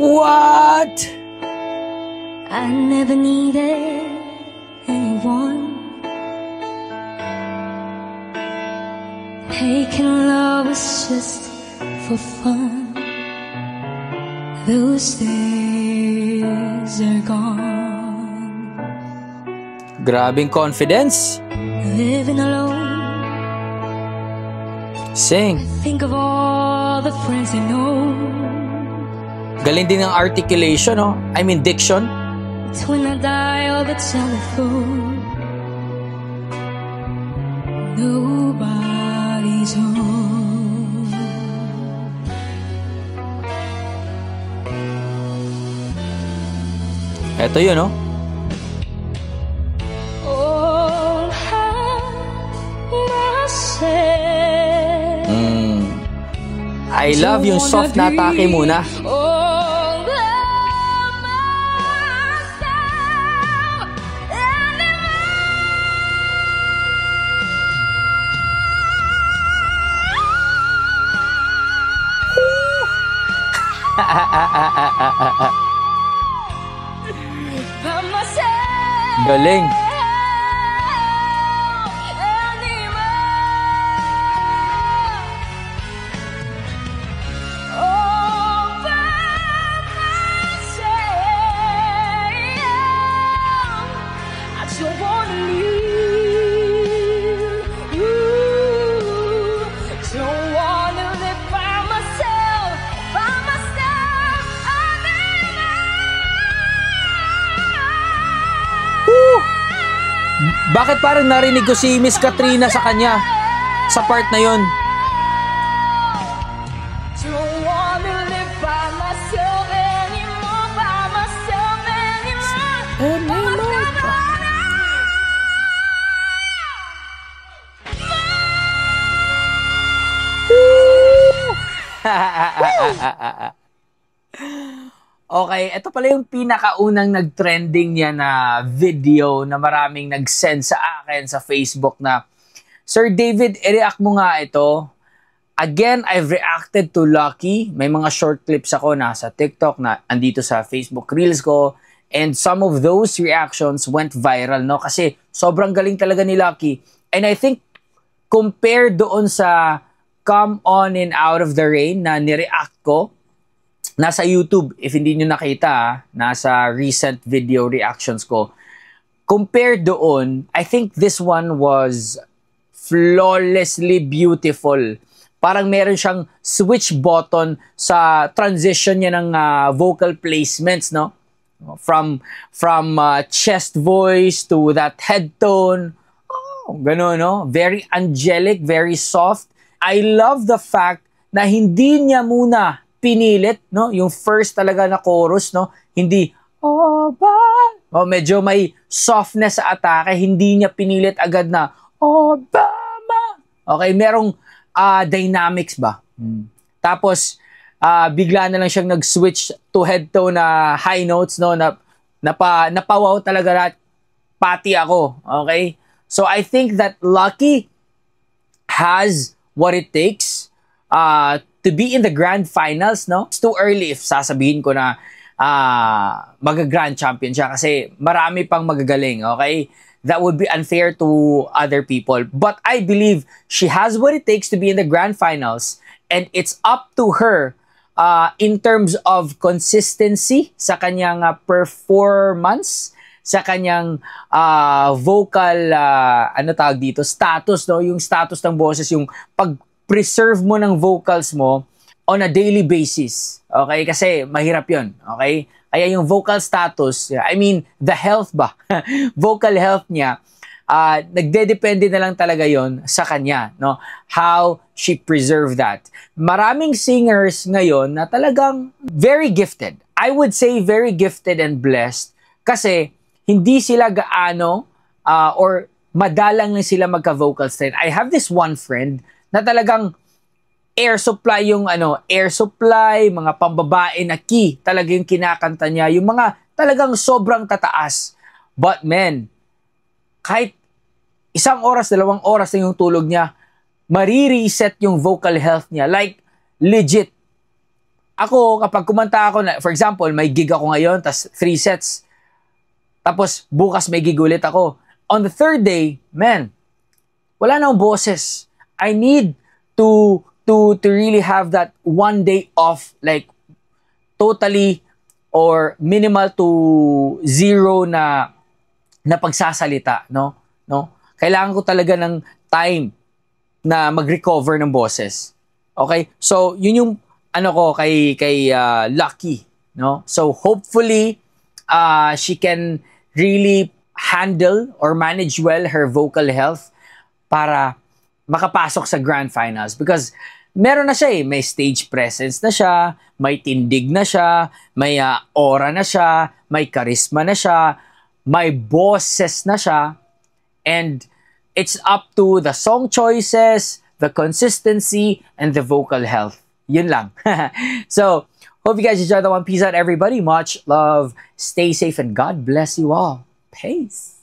What? I never needed anyone. Making love was just for fun. Those days are gone. Grabing confidence. Living alone. Sing. Think of all the friends I know. Galing din ng articulation, no? I mean, diction. It's when I dial the telephone. Nobody's home. Eto yun, no? All I love yung soft na atake muna. All by myself by myself. Galing. Bakit parang narinig ko si Miss Katrina sa kanya? Sa part na yun. Okay, ito pala yung pinakaunang nag-trending niya na video na maraming nag-send sa akin sa Facebook na, Sir David, i-react mo nga ito. Again, I've reacted to Lucky. May mga short clips ako nasa TikTok na andito sa Facebook Reels ko. And some of those reactions went viral, no? Kasi sobrang galing talaga ni Lucky. And I think, compared doon sa Come On and Out of the Rain na nireact ko, nasa YouTube, if hindi nyo nakita, nasa recent video reactions ko. Compared doon, I think this one was flawlessly beautiful. Parang meron siyang switch button sa transition niya ng vocal placements, no? From chest voice to that head tone. Oh, gano'n, no? Very angelic, very soft. I love the fact na hindi niya muna pinilit, no? Yung first talaga na chorus, no? Hindi, oh, ba? Oh, medyo may softness sa atake. Hindi niya pinilit agad na, oh, ba, ma? Okay, merong dynamics ba? Tapos, bigla na lang siyang nag-switch to head tone na high notes, no? Napawaw talaga lahat. Pati ako, okay? So, I think that Lucky has what it takes to be in the grand finals, no? It's too early if sasabihin ko na mag-grand champion siya kasi marami pang magagaling, okay? That would be unfair to other people. But I believe she has what it takes to be in the grand finals, and it's up to her in terms of consistency sa kanyang performance, sa kanyang vocal, ano tawag dito, status, no? Yung status ng boses, yung pag-preserve mo ng vocals mo on a daily basis. Okay? Kasi mahirap yun. Okay? Kaya yung vocal status, I mean, the health ba? Vocal health niya, nagdedepende na lang talaga yon sa kanya, no? How she preserve that. Maraming singers ngayon na talagang very gifted. I would say very gifted and blessed kasi hindi sila gaano or madalang lang sila magka-vocals din. I have this one friend na talagang air supply yung air supply, mga pambabae na key, talaga yung kinakanta niya, yung mga talagang sobrang tataas. But man, kahit 1 oras, 2 oras na yung tulog niya, marireset yung vocal health niya. Like, legit. Ako, kapag kumanta ako, na, for example, may gig ako ngayon, tas 3 sets, tapos bukas may gig ulit ako. On the third day, man, wala na akong boses. I need to really have that one day off, like totally or minimal to zero na pagsasalita, no? Kailangan ko talaga ng time na mag-recover ng boses. Okay? So, yun yung ano ko kay Lucky, no? So, hopefully she can really handle or manage well her vocal health para makapasok sa grand finals, because meron na siya may stage presence na siya, may tindig na siya, may aura na siya, may charisma na siya, may boses na siya, and it's up to the song choices, the consistency, and the vocal health. Yun lang. So, hope you guys enjoyed that one. Peace out, everybody. Much love. Stay safe, and God bless you all. Peace.